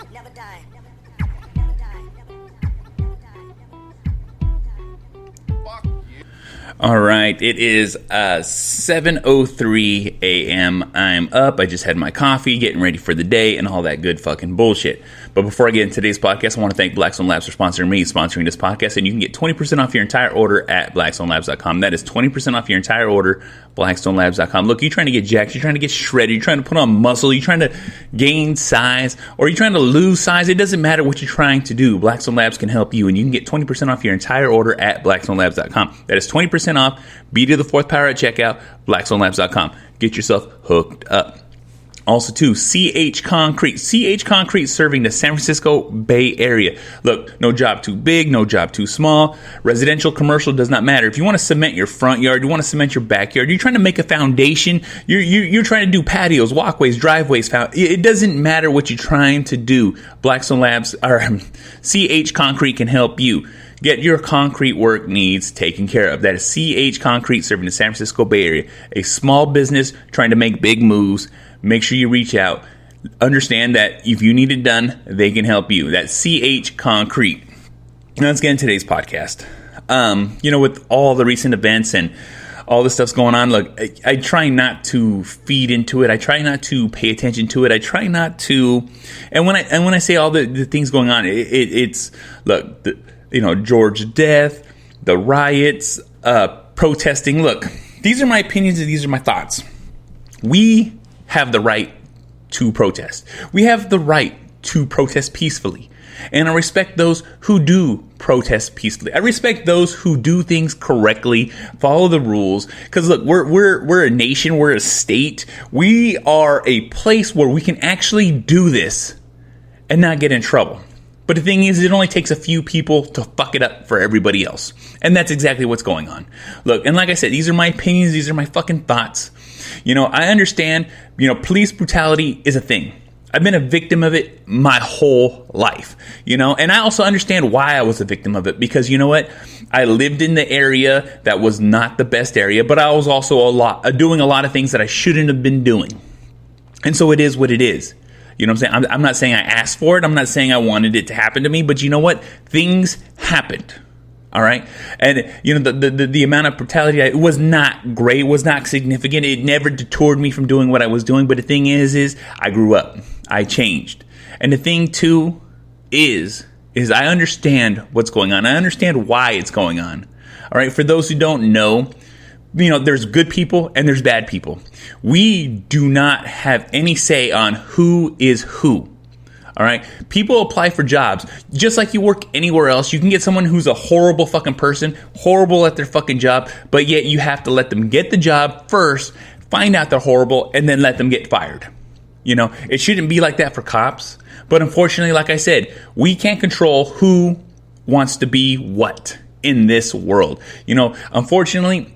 never die. All right, it is 7:03 a.m. I'm up. I just had my coffee, getting ready for the day, and all that good fucking bullshit. But before I get into today's podcast, I want to thank Blackstone Labs for sponsoring this podcast. And you can get 20% off your entire order at blackstonelabs.com. That is 20% off your entire order, blackstonelabs.com. Look, you're trying to get jacked, you're trying to get shredded, you're trying to put on muscle, you're trying to gain size, or you're trying to lose size. It doesn't matter what you're trying to do. Blackstone Labs can help you, and you can get 20% off your entire order at blackstonelabs.com. That is 20% off. B2the4thpower at checkout, blackstonelabs.com. Get yourself hooked up. Also, too, CH Concrete. CH Concrete serving the San Francisco Bay Area. Look, no job too big, no job too small. Residential, commercial, does not matter. If you want to cement your front yard, you want to cement your backyard, you're trying to make a foundation, you're trying to do patios, walkways, driveways. It doesn't matter what you're trying to do. Blackstone Labs, or CH Concrete can help you get your concrete work needs taken care of. That is CH Concrete serving the San Francisco Bay Area. A small business trying to make big moves. Make sure you reach out. Understand that if you need it done, they can help you. That's CH Concrete. Now let's get into today's podcast. With all the recent events and all the stuff's going on, look, I try not to feed into it. I try not to pay attention to it. I try not to. And when I say all the things going on, it's look, George's death, the riots, protesting. Look, these are my opinions and these are my thoughts. We have the right to protest. We have the right to protest peacefully. And I respect those who do protest peacefully. I respect those who do things correctly, follow the rules. Because look, we're a nation, we're a state. We are a place where we can actually do this and not get in trouble. But the thing is, it only takes a few people to fuck it up for everybody else. And that's exactly what's going on. Look, and like I said, these are my opinions. These are my fucking thoughts. I understand, police brutality is a thing. I've been a victim of it my whole life, and I also understand why I was a victim of it. Because you know what? I lived in the area that was not the best area, but I was also doing a lot of things that I shouldn't have been doing. And so it is what it is. You know what I'm saying? I'm not saying I asked for it. I'm not saying I wanted it to happen to me. But you know what? Things happened. All right. And, the amount of brutality, it was not great. It was not significant. It never detoured me from doing what I was doing. But the thing is I grew up. I changed. And the thing, too, is I understand what's going on. I understand why it's going on. All right. For those who don't know, there's good people and there's bad people. We do not have any say on who is who. All right. People apply for jobs just like you work anywhere else. You can get someone who's a horrible fucking person, horrible at their fucking job, but yet you have to let them get the job first, find out they're horrible, and then let them get fired. It shouldn't be like that for cops. But unfortunately, like I said, we can't control who wants to be what in this world. Unfortunately,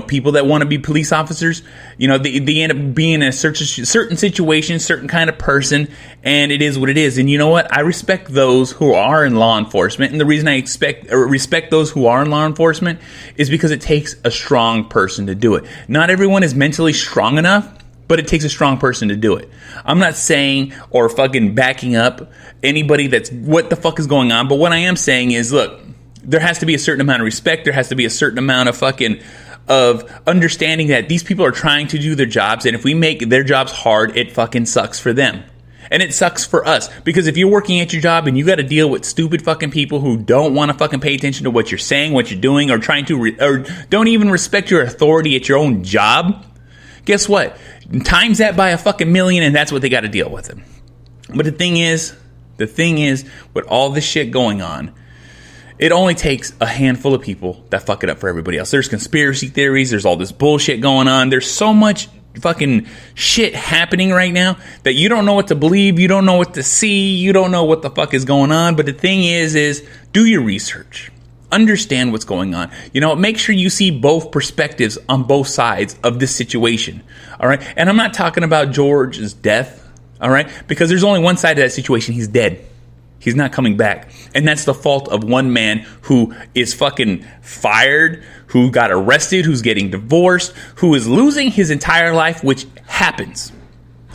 people that want to be police officers, they end up being in a certain situation, certain kind of person, and it is what it is. And you know what? I respect those who are in law enforcement. And the reason I respect those who are in law enforcement is because it takes a strong person to do it. Not everyone is mentally strong enough, but it takes a strong person to do it. I'm not saying or fucking backing up anybody that's what the fuck is going on. But what I am saying is, look, there has to be a certain amount of respect. There has to be a certain amount of understanding that these people are trying to do their jobs, and if we make their jobs hard, it fucking sucks for them. And it sucks for us, because if you're working at your job and you got to deal with stupid fucking people who don't want to fucking pay attention to what you're saying, what you're doing, or trying to or don't even respect your authority at your own job, guess what? Times that by a fucking million, and that's what they got to deal with it. But the thing is, with all this shit going on, it only takes a handful of people that fuck it up for everybody else. There's conspiracy theories. There's all this bullshit going on. There's so much fucking shit happening right now that you don't know what to believe. You don't know what to see. You don't know what the fuck is going on. But the thing is do your research. Understand what's going on. Make sure you see both perspectives on both sides of this situation. All right. And I'm not talking about George's death. All right. Because there's only one side of that situation. He's dead. He's not coming back. And that's the fault of one man who is fucking fired, who got arrested, who's getting divorced, who is losing his entire life, which happens.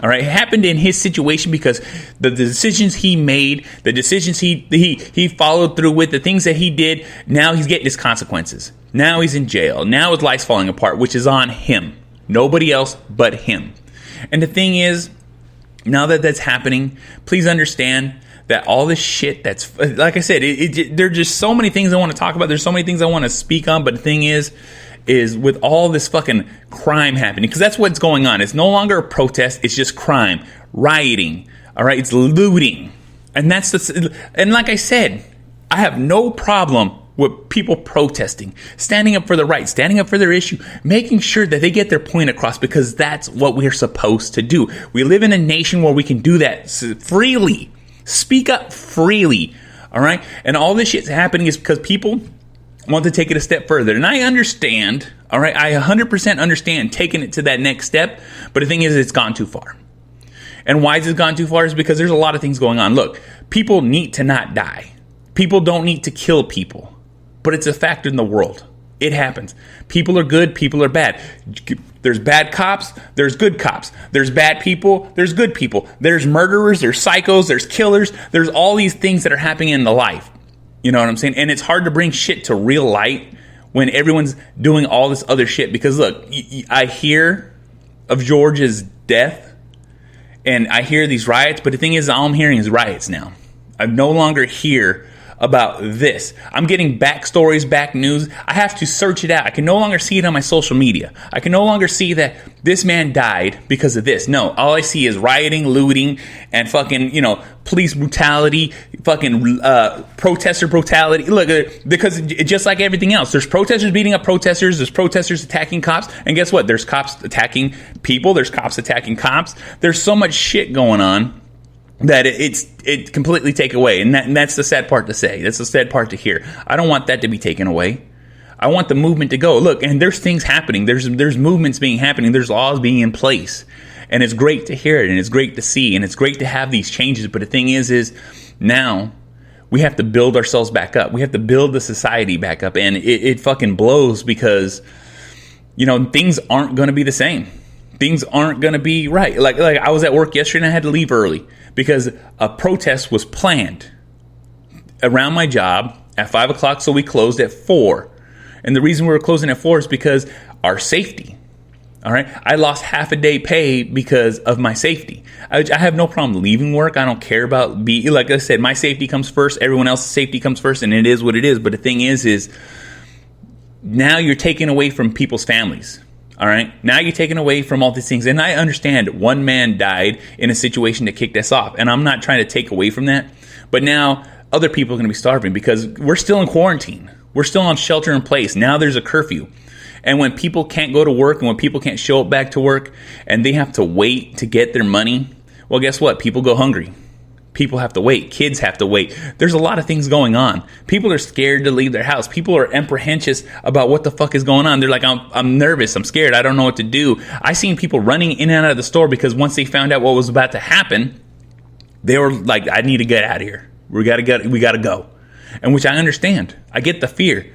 All right, it happened in his situation because the decisions he made, the decisions he followed through with, the things that he did, now he's getting his consequences. Now he's in jail. Now his life's falling apart, which is on him. Nobody else but him. And the thing is, now that that's happening, please understand that all this shit that's, like I said, there are just so many things I want to talk about. There's so many things I want to speak on, but the thing is with all this fucking crime happening, because that's what's going on. It's no longer a protest. It's just crime, rioting. All right. It's looting. And and like I said, I have no problem with people protesting, standing up for the right, standing up for their issue, making sure that they get their point across, because that's what we're supposed to do. We live in a nation where we can do that freely, speak up freely. All right. And all this shit's happening is because people want to take it a step further. And I understand, all right, I 100% understand taking it to that next step. But the thing is, it's gone too far. And why has it gone too far is because there's a lot of things going on. Look, people need to not die. People don't need to kill people. But it's a fact in the world. It happens. People are good, people are bad. There's bad cops, there's good cops. There's bad people, there's good people. There's murderers, there's psychos, there's killers. There's all these things that are happening in the life. You know what I'm saying? And it's hard to bring shit to real light when everyone's doing all this other shit. Because look, I hear of George's death and I hear these riots, but the thing is, all I'm hearing is riots now. I no longer hear about this. I'm getting back stories, back news. I have to search it out. I can no longer see it on my social media. I can no longer see that this man died because of this. No, all I see is rioting, looting, and fucking, police brutality, fucking protester brutality. Look, because just like everything else, there's protesters beating up protesters, there's protesters attacking cops, and guess what? There's cops attacking people, there's cops attacking cops. There's so much shit going on that it completely take away. And that's the sad part to say. That's the sad part to hear. I don't want that to be taken away. I want the movement to go. Look, and there's things happening. There's movements being happening. There's laws being in place. And it's great to hear it, and it's great to see, and it's great to have these changes. But the thing is now we have to build ourselves back up. We have to build the society back up. And it fucking blows because, things aren't going to be the same. Things aren't going to be right. Like I was at work yesterday and I had to leave early because a protest was planned around my job at 5 o'clock. So we closed at 4. And the reason we were closing at 4 is because our safety. All right. I lost half a day pay because of my safety. I have no problem leaving work. I don't care about like I said, my safety comes first. Everyone else's safety comes first. And it is what it is. But the thing is now you're taking away from people's families. All right. Now you're taking away from all these things. And I understand one man died in a situation that kicked us off. And I'm not trying to take away from that. But now other people are going to be starving because we're still in quarantine. We're still on shelter in place. Now there's a curfew. And when people can't go to work and when people can't show up back to work and they have to wait to get their money, well, guess what? People go hungry. People have to wait. Kids have to wait. There's a lot of things going on. People are scared to leave their house. People are apprehensive about what the fuck is going on. They're like, I'm nervous. I'm scared. I don't know what to do. I seen people running in and out of the store because once they found out what was about to happen, they were like, I need to get out of here. We got to go. And which I understand. I get the fear.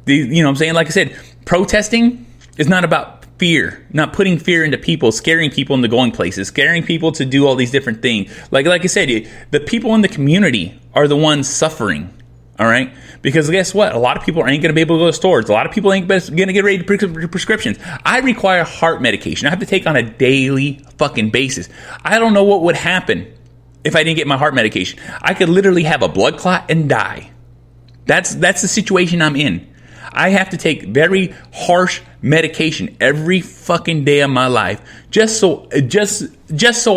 You know what I'm saying? Like I said, protesting is not about fear, not putting fear into people, scaring people into going places, scaring people to do all these different things. Like I said, the people in the community are the ones suffering. All right. Because guess what? A lot of people ain't going to be able to go to stores. A lot of people ain't going to get ready to prescriptions. I require heart medication. I have to take on a daily fucking basis. I don't know what would happen if I didn't get my heart medication. I could literally have a blood clot and die. That's the situation I'm in. I have to take very harsh medication every fucking day of my life just so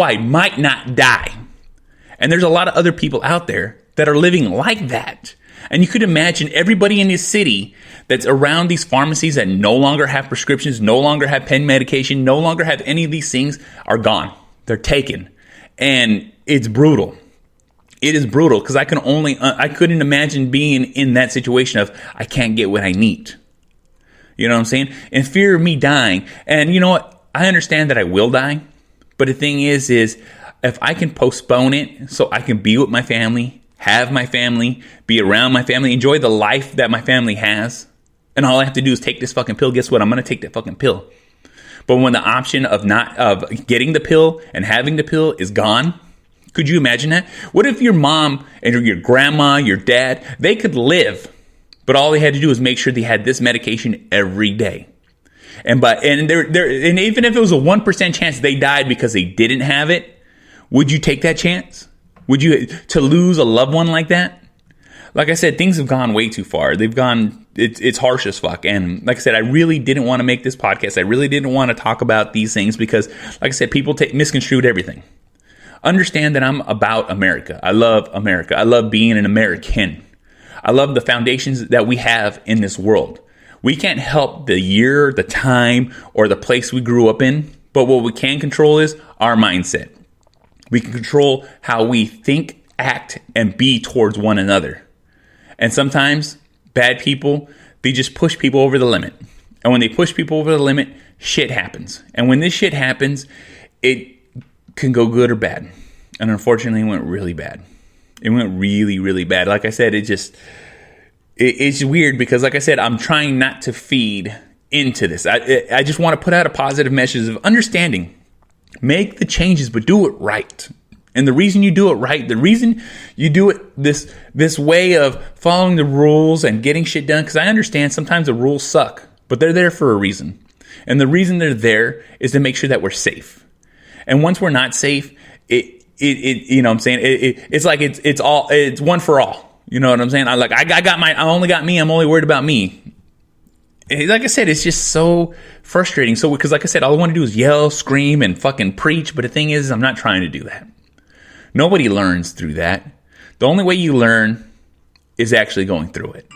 I might not die. And there's a lot of other people out there that are living like that. And you could imagine everybody in this city that's around these pharmacies that no longer have prescriptions, no longer have pen medication, no longer have any of these things are gone. They're taken. And it's brutal. It is brutal because I couldn't imagine being in that situation of I can't get what I need. You know what I'm saying? In fear of me dying. And you know what? I understand that I will die. But the thing is if I can postpone it so I can be with my family, have my family, be around my family, enjoy the life that my family has, and all I have to do is take this fucking pill, guess what? I'm going to take that fucking pill. But when the option of getting the pill and having the pill is gone, could you imagine that? What if your mom and your grandma, your dad, they could live, but all they had to do was make sure they had this medication every day. And even if it was a 1% chance they died because they didn't have it, would you take that chance? Would you, to lose a loved one like that? Like I said, things have gone way too far. It's harsh as fuck. And like I said, I really didn't want to make this podcast. I really didn't want to talk about these things because, like I said, people misconstrued everything. Understand that I'm about America. I love America. I love being an American. I love the foundations that we have in this world. We can't help the year, the time, or the place we grew up in, but what we can control is our mindset. We can control how we think, act, and be towards one another. And sometimes bad people, they just push people over the limit. And when they push people over the limit, shit happens. And when this shit happens, it can go good or bad. And unfortunately, it went really bad. It went really, really bad. Like I said, it's weird because, like I said, I'm trying not to feed into this. I just want to put out a positive message of understanding. Make the changes, but do it right. And the reason you do it right, the reason you do it this way of following the rules and getting shit done, because I understand sometimes the rules suck, but they're there for a reason. And the reason they're there is to make sure that we're safe. And once we're not safe, it you know what I'm saying? It's like it's one for all. You know what I'm saying? I only got me. I'm only worried about me. Like I said, it's just so frustrating. So, because like I said, all I want to do is yell, scream, and fucking preach. But the thing is, I'm not trying to do that. Nobody learns through that. The only way you learn is actually going through it.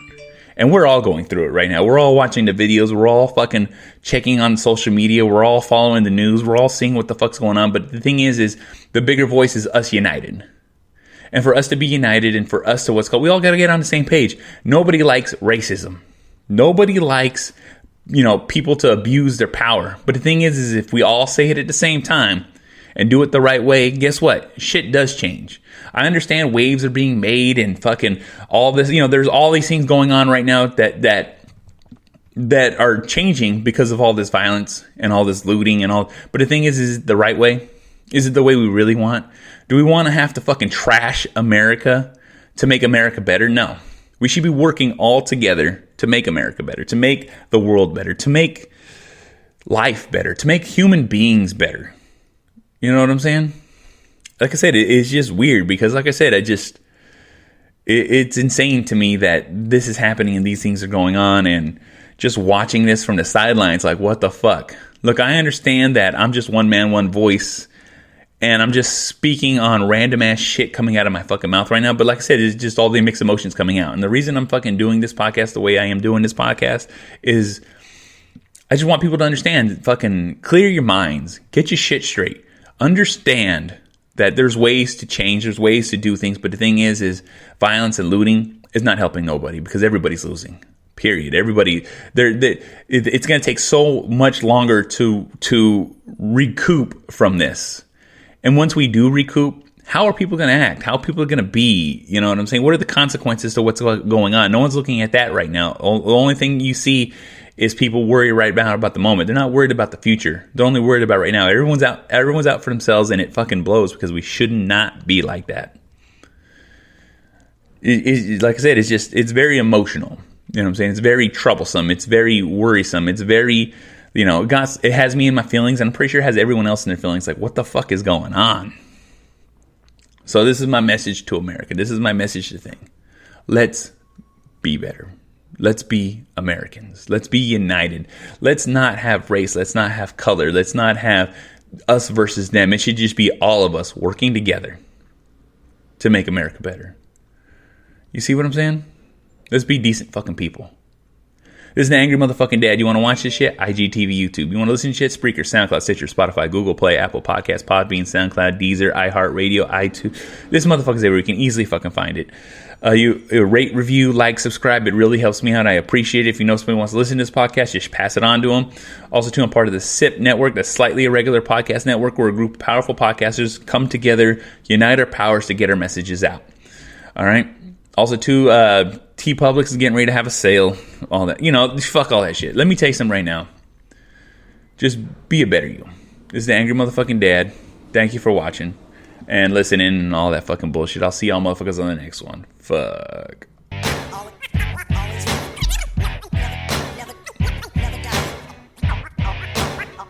And we're all going through it right now. We're all watching the videos. We're all fucking checking on social media. We're all following the news. We're all seeing what the fuck's going on. But the thing is the bigger voice is us united. And for us to be united and for us to we all got to get on the same page. Nobody likes racism. Nobody likes, people to abuse their power. But the thing is if we all say it at the same time and do it the right way, guess what? Shit does change. I understand waves are being made and fucking all this, there's all these things going on right now that are changing because of all this violence and all this looting and all. But the thing is it the right way? Is it the way we really want? Do we want to have to fucking trash America to make America better? No. We should be working all together to make America better, to make the world better, to make life better, to make human beings better. You know what I'm saying? Like I said, it's just weird because, like I said, it's insane to me that this is happening and these things are going on, and just watching this from the sidelines, like, what the fuck? Look, I understand that I'm just one man, one voice, and I'm just speaking on random ass shit coming out of my fucking mouth right now. But like I said, it's just all the mixed emotions coming out. And the reason I'm fucking doing this podcast the way I am doing this podcast is I just want people to understand, fucking clear your minds, get your shit straight, understand that there's ways to change, there's ways to do things. But the thing is violence and looting is not helping nobody because everybody's losing. Period. Everybody, it's going to take so much longer to recoup from this. And once we do recoup, how are people going to act? How are people going to be? You know what I'm saying? What are the consequences to what's going on? No one's looking at that right now. The only thing you see is people worry right now about the moment. They're not worried about the future. They're only worried about right now. Everyone's out for themselves, and it fucking blows because we should not be like that. Like I said, it's very emotional. You know what I'm saying? It's very troublesome. It's very worrisome. It's very, it has me in my feelings, and I'm pretty sure it has everyone else in their feelings. Like, what the fuck is going on? So this is my message to America. This is my message to thing. Let's be better. Let's be Americans. Let's be united. Let's not have race. Let's not have color. Let's not have us versus them. It should just be all of us working together to make America better. You see what I'm saying? Let's be decent fucking people. This is the Angry Motherfucking Dad. You want to watch this shit? IGTV, YouTube. You want to listen to shit? Spreaker, SoundCloud, Stitcher, Spotify, Google Play, Apple Podcasts, Podbean, SoundCloud, Deezer, iHeartRadio, iTunes. This motherfucker's everywhere. You can easily fucking find it. You rate, review, like, subscribe. It really helps me out. I appreciate it. If you know somebody wants to listen to this podcast, just pass it on to them. Also, too, I'm part of the SIP network, that's Slightly Irregular Podcast Network, where a group of powerful podcasters come together, unite our powers to get our messages out. All right? Also, too, T-Publix is getting ready to have a sale. All that. Fuck all that shit. Let me tell you something right now. just be a better you. This is the Angry Motherfucking Dad. Thank you for watching and listening and all that fucking bullshit. I'll see y'all motherfuckers on the next one. Fuck.